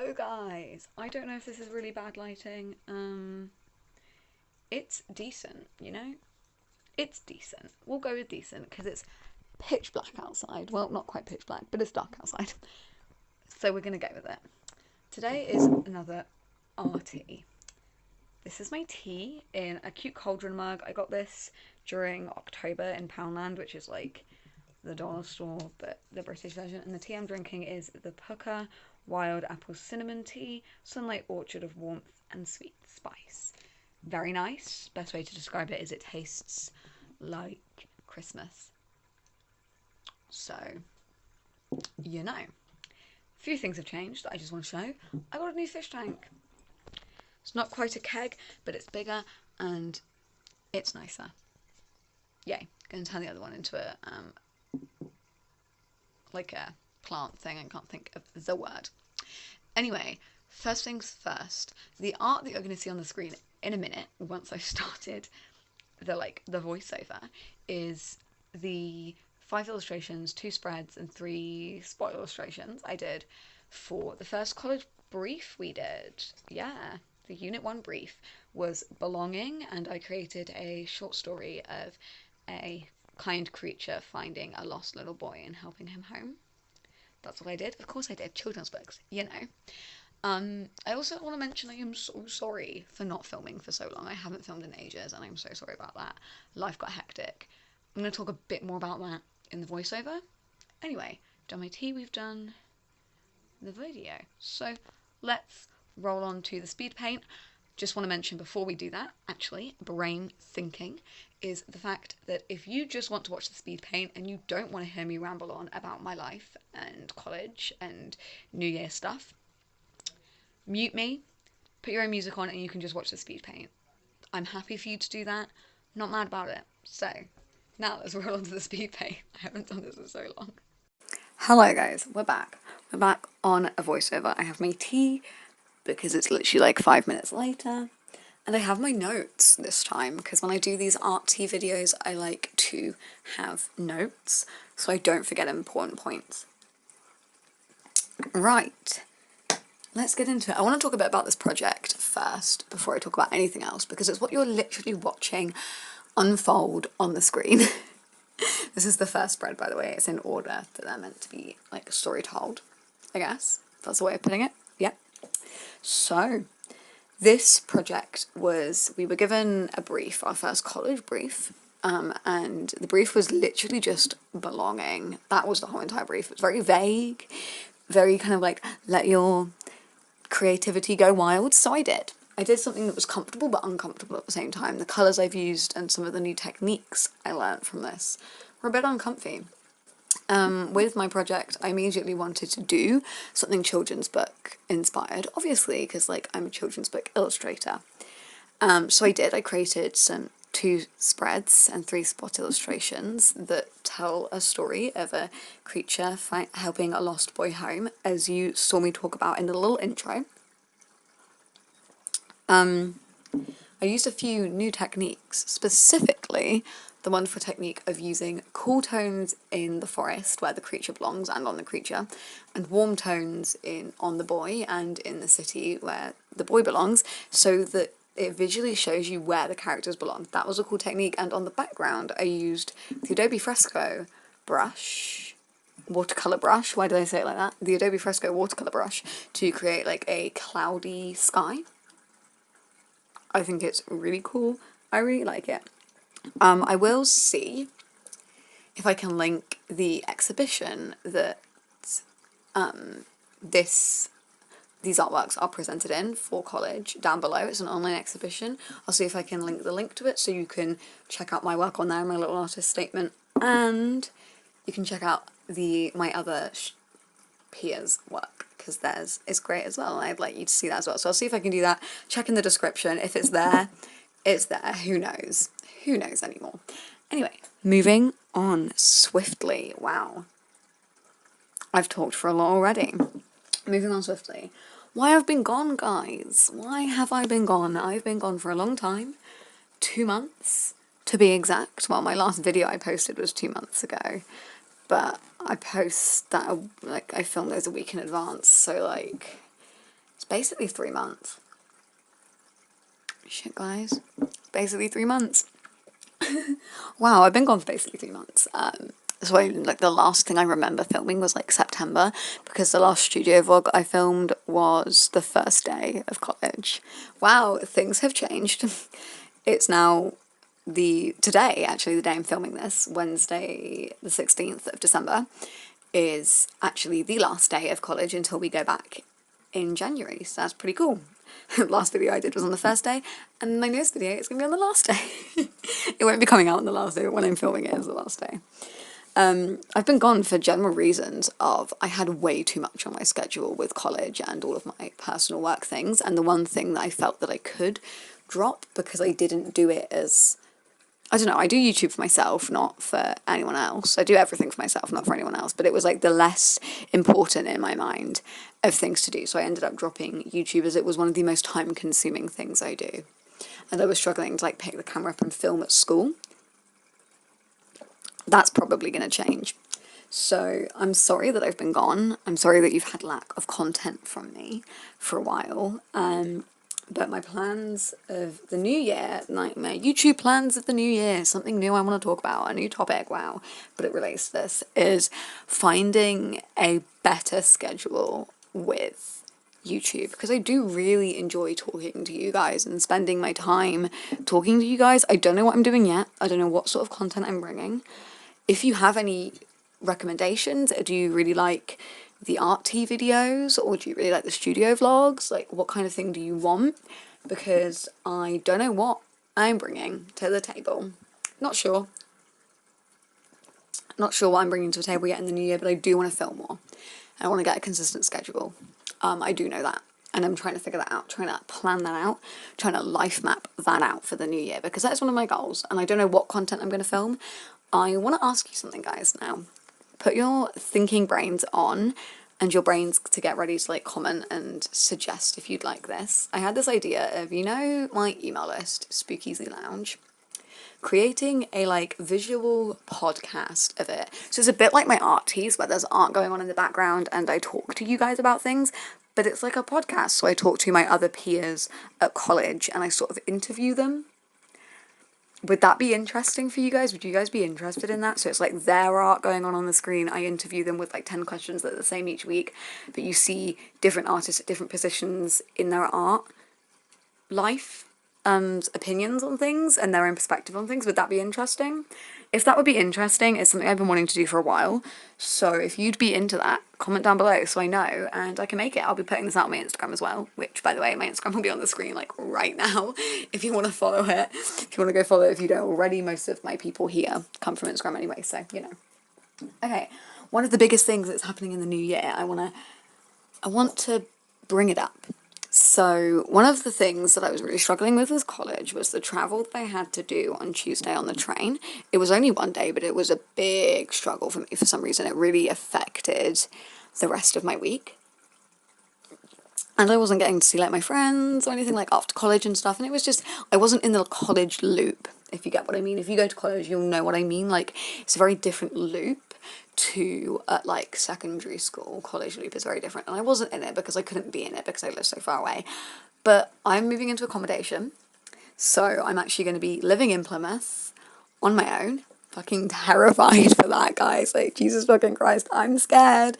Hello guys! I don't know if this is really bad lighting. It's decent, you know? It's decent. We'll go with decent because it's pitch black outside. Well, not quite pitch black, but it's dark outside. So we're gonna go with it. Today is another RT. This is my tea in a cute cauldron mug. I got this during October in Poundland, which is like the dollar store, but the British version. And the tea I'm drinking is the Pukka Wild Apple Cinnamon Tea, Sunlight Orchard of Warmth and Sweet Spice. Very nice. Best way to describe it is it tastes like Christmas. So, you know. A few things have changed that I just want to show. I got a new fish tank. It's not quite a keg, but it's bigger and it's nicer. Yay. Going to turn the other one into a like a plant thing. I can't think of the word. Anyway, first things first. The art that you're going to see on the screen in a minute, once I've started the voiceover, is the 5 illustrations, 2 spreads, and 3 spot illustrations I did for the first college brief we did. Yeah, the Unit 1 brief was Belonging, and I created a short story of a kind creature finding a lost little boy and helping him home. That's what I did. Of course I did. Children's books, you know. I also want to mention I am so sorry for not filming for so long. I haven't filmed in ages and I'm so sorry about that. Life got hectic. I'm going to talk a bit more about that in the voiceover. Anyway, done my tea, we've done the video. So let's roll on to the speed paint. Just want to mention before we do that, actually, brain thinking is the fact that if you just want to watch the speed paint and you don't want to hear me ramble on about my life and college and New Year stuff, mute me, put your own music on, and you can just watch the speed paint. I'm happy for you to do that. Not mad about it. So, now let's roll on to the speed paint. I haven't done this in so long. Hello guys, we're back. We're back on a voiceover. I have my tea because it's literally like 5 minutes later. And I have my notes this time because when I do these art tea videos, I like to have notes so I don't forget important points. Right. Let's get into it. I want to talk a bit about this project first before I talk about anything else because it's what you're literally watching unfold on the screen. This is the first spread, by the way. It's in order that they're meant to be like a story told, I guess. That's the way of putting it. Yeah. So, this project was, we were given a brief, our first college brief, and the brief was literally just belonging. That was the whole entire brief. It was very vague, very kind of like, let your creativity go wild, so I did. I did something that was comfortable but uncomfortable at the same time. The colours I've used and some of the new techniques I learnt from this were a bit uncomfy. With my project, I immediately wanted to do something children's book inspired, obviously, because like I'm a children's book illustrator. So I did. I created 2 spreads and 3 spot illustrations that tell a story of a creature helping a lost boy home, as you saw me talk about in the little intro. I used a few new techniques, specifically the wonderful technique of using cool tones in the forest where the creature belongs and on the creature, and warm tones on the boy and in the city where the boy belongs, so that it visually shows you where the characters belong. That was a cool technique, and on the background I used the Adobe Fresco brush, watercolor brush, why did I say it like that? The Adobe Fresco watercolor brush to create like a cloudy sky. I think it's really cool. I really like it. I will see if I can link the exhibition that these artworks are presented in for college down below. It's an online exhibition. I'll see if I can link the link to it so you can check out my work on there, my little artist statement, and you can check out my other peers' work because theirs is great as well, and I'd like you to see that as well. So I'll see if I can do that. Check in the description. If it's there, it's there. Who knows? Who knows anymore? Anyway, moving on swiftly. Wow. I've talked for a lot already. Moving on swiftly. Why I've been gone, guys? Why have I been gone? I've been gone for a long time. 2 months, to be exact. Well, my last video I posted was 2 months ago. But I post that, like, I film those a week in advance, so, like, It's basically 3 months. Shit, guys. It's basically 3 months. Wow, I've been gone for basically 3 months. So like the last thing I remember filming was like September, because the last studio vlog I filmed was the first day of college. Wow, things have changed. It's now today, actually, the day I'm filming this, Wednesday the 16th of December, is actually the last day of college until we go back in January. So that's pretty cool. The last video I did was on the first day, and my newest video is going to be on the last day. It won't be coming out on the last day, but when I'm filming it is the last day. I've been gone for general reasons of I had way too much on my schedule with college and all of my personal work things, and the one thing that I felt that I could drop because I didn't do it as, I don't know, I do YouTube for myself, not for anyone else. I do everything for myself, not for anyone else, but it was like the less important in my mind of things to do. So I ended up dropping YouTube as it was one of the most time consuming things I do. And I was struggling to like pick the camera up and film at school. That's probably going to change. So I'm sorry that I've been gone. I'm sorry that you've had lack of content from me for a while. But my plans of the new year, like my YouTube plans of the new year, something new I want to talk about, a new topic, wow, but it relates to this, is finding a better schedule with YouTube, because I do really enjoy talking to you guys and spending my time talking to you guys. I don't know what I'm doing yet. I don't know what sort of content I'm bringing. If you have any recommendations, do you really like the art tea videos, or do you really like the studio vlogs? Like, what kind of thing do you want? Because I don't know what I'm bringing to the table. Not sure. Not sure what I'm bringing to the table yet in the new year, but I do want to film more. I want to get a consistent schedule. I do know that. And I'm trying to figure that out, trying to plan that out, trying to life map that out for the new year, because that's one of my goals. And I don't know what content I'm going to film. I want to ask you something, guys, now. Put your thinking brains on and your brains to get ready to like comment and suggest if you'd like this. I had this idea of, you know, my email list, Spooky Lounge, creating a like visual podcast of it. So it's a bit like my art teas where there's art going on in the background and I talk to you guys about things, but it's like a podcast. So I talk to my other peers at college and I sort of interview them. Would that be interesting for you guys? Would you guys be interested in that? So it's like their art going on the screen. I interview them with like 10 questions that are the same each week, but you see different artists at different positions in their art life and opinions on things and their own perspective on things. Would that be interesting? If that would be interesting, it's something I've been wanting to do for a while. So if you'd be into that, comment down below so I know and I can make it. I'll be putting this out on my Instagram as well, which, by the way, my Instagram will be on the screen like right now if you want to follow it. If you want to go follow it if you don't already. Most of my people here come from Instagram anyway, so, you know. Okay, one of the biggest things that's happening in the new year, I want to bring it up. So one of the things that I was really struggling with college was the travel that I had to do on Tuesday on the train. It was only one day, but it was a big struggle for me for some reason. It really affected the rest of my week. And I wasn't getting to see like my friends or anything like after college and stuff. And it was just, I wasn't in the college loop, if you get what I mean. If you go to college, you'll know what I mean. Like, it's a very different loop to like secondary school. College loop is very different, and I wasn't in it because I couldn't be in it because I live so far away. But I'm moving into accommodation, so I'm actually going to be living in Plymouth on my own. Fucking terrified for that, guys. Like, Jesus fucking Christ, I'm scared,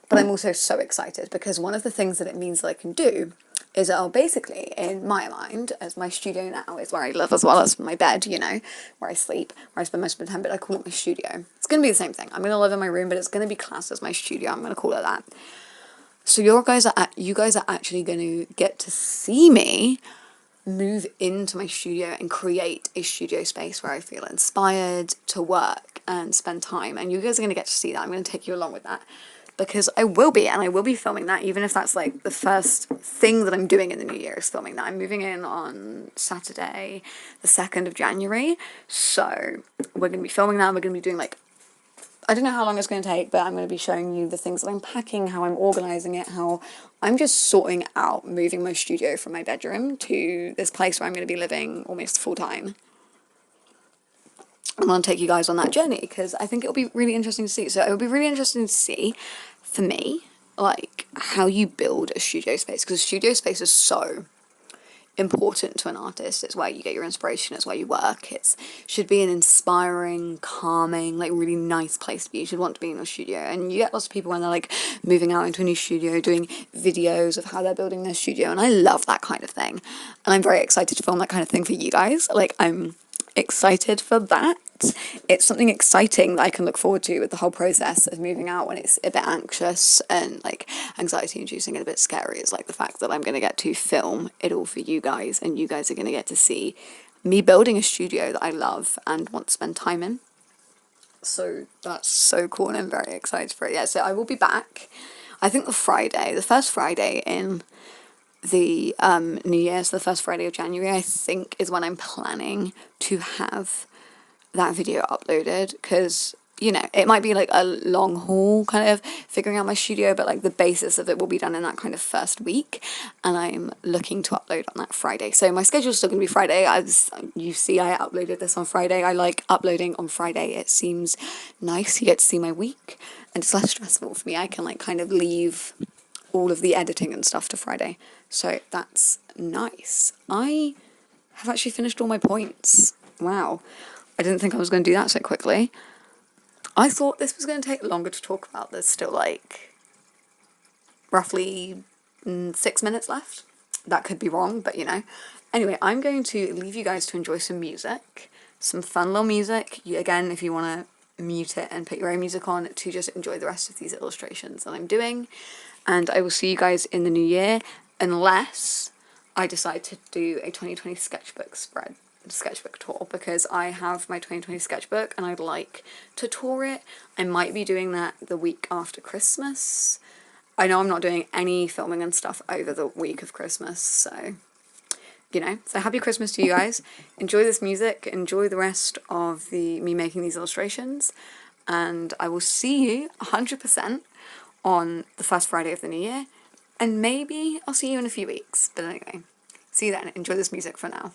but I'm also so excited because one of the things that it means that I can do is that I'll basically, in my mind, as my studio now is where I live as well as my bed, you know, where I sleep, where I spend most of the time, but I call it my studio. It's going to be the same thing. I'm going to live in my room, but it's going to be classed as my studio. I'm going to call it that. So you guys are actually going to get to see me move into my studio and create a studio space where I feel inspired to work and spend time. And you guys are going to get to see that. I'm going to take you along with that. Because I will be filming that, even if that's like the first thing that I'm doing in the new year is filming that. I'm moving in on Saturday, the 2nd of January, so we're going to be filming that. We're going to be doing like, I don't know how long it's going to take, but I'm going to be showing you the things that I'm packing, how I'm organising it, how I'm just sorting out moving my studio from my bedroom to this place where I'm going to be living almost full time. I want to take you guys on that journey because I think it'll be really interesting to see. So it'll be really interesting to see, for me, like how you build a studio space, because studio space is so important to an artist. It's where you get your inspiration, it's where you work. It should be an inspiring, calming, like really nice place to be. You should want to be in your studio. And you get lots of people when they're like moving out into a new studio doing videos of how they're building their studio, and I love that kind of thing, and I'm very excited to film that kind of thing for you guys. Like, I'm excited for that. It's something exciting that I can look forward to with the whole process of moving out, when it's a bit anxious and like anxiety inducing and a bit scary. It's like the fact that I'm going to get to film it all for you guys, and you guys are going to get to see me building a studio that I love and want to spend time in. So that's so cool, and I'm very excited for it. Yeah, so I will be back, I think the first Friday in the New Year, so the first Friday of January, I think, is when I'm planning to have that video uploaded, because, you know, it might be like a long haul kind of figuring out my studio, but like the basis of it will be done in that kind of first week, and I'm looking to upload on that Friday. So my schedule's still gonna be Friday. As you see, I uploaded this on Friday. I like uploading on Friday. It seems nice. You get to see my week, and it's less stressful for me. I can like kind of leave all of the editing and stuff to Friday. So that's nice. I have actually finished all my points. Wow. I didn't think I was going to do that so quickly. I thought this was going to take longer to talk about. There's still like roughly 6 minutes left. That could be wrong, but you know. Anyway, I'm going to leave you guys to enjoy some music, some fun little music. Again, if you want to mute it and put your own music on, to just enjoy the rest of these illustrations that I'm doing. And I will see you guys in the new year, unless I decide to do a 2020 sketchbook tour, because I have my 2020 sketchbook and I'd like to tour it. I might be doing that the week after Christmas. I know I'm not doing any filming and stuff over the week of Christmas, so, you know. So happy Christmas to you guys. Enjoy this music, enjoy the rest of me making these illustrations, and I will see you 100% on the first Friday of the new year, and maybe I'll see you in a few weeks. But anyway, see you then. Enjoy this music for now.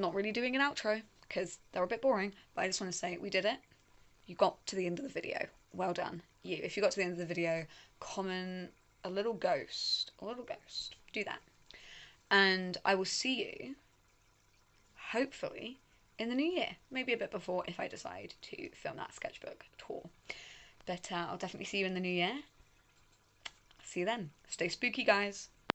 not really doing an outro because they're a bit boring, but I just want to say we did it. You got to the end of the video. Well done, you. If you got to the end of the video, comment a little ghost. A little ghost. Do that. And I will see you, hopefully, in the new year. Maybe a bit before if I decide to film that sketchbook tour. But I'll definitely see you in the new year. See you then. Stay spooky, guys.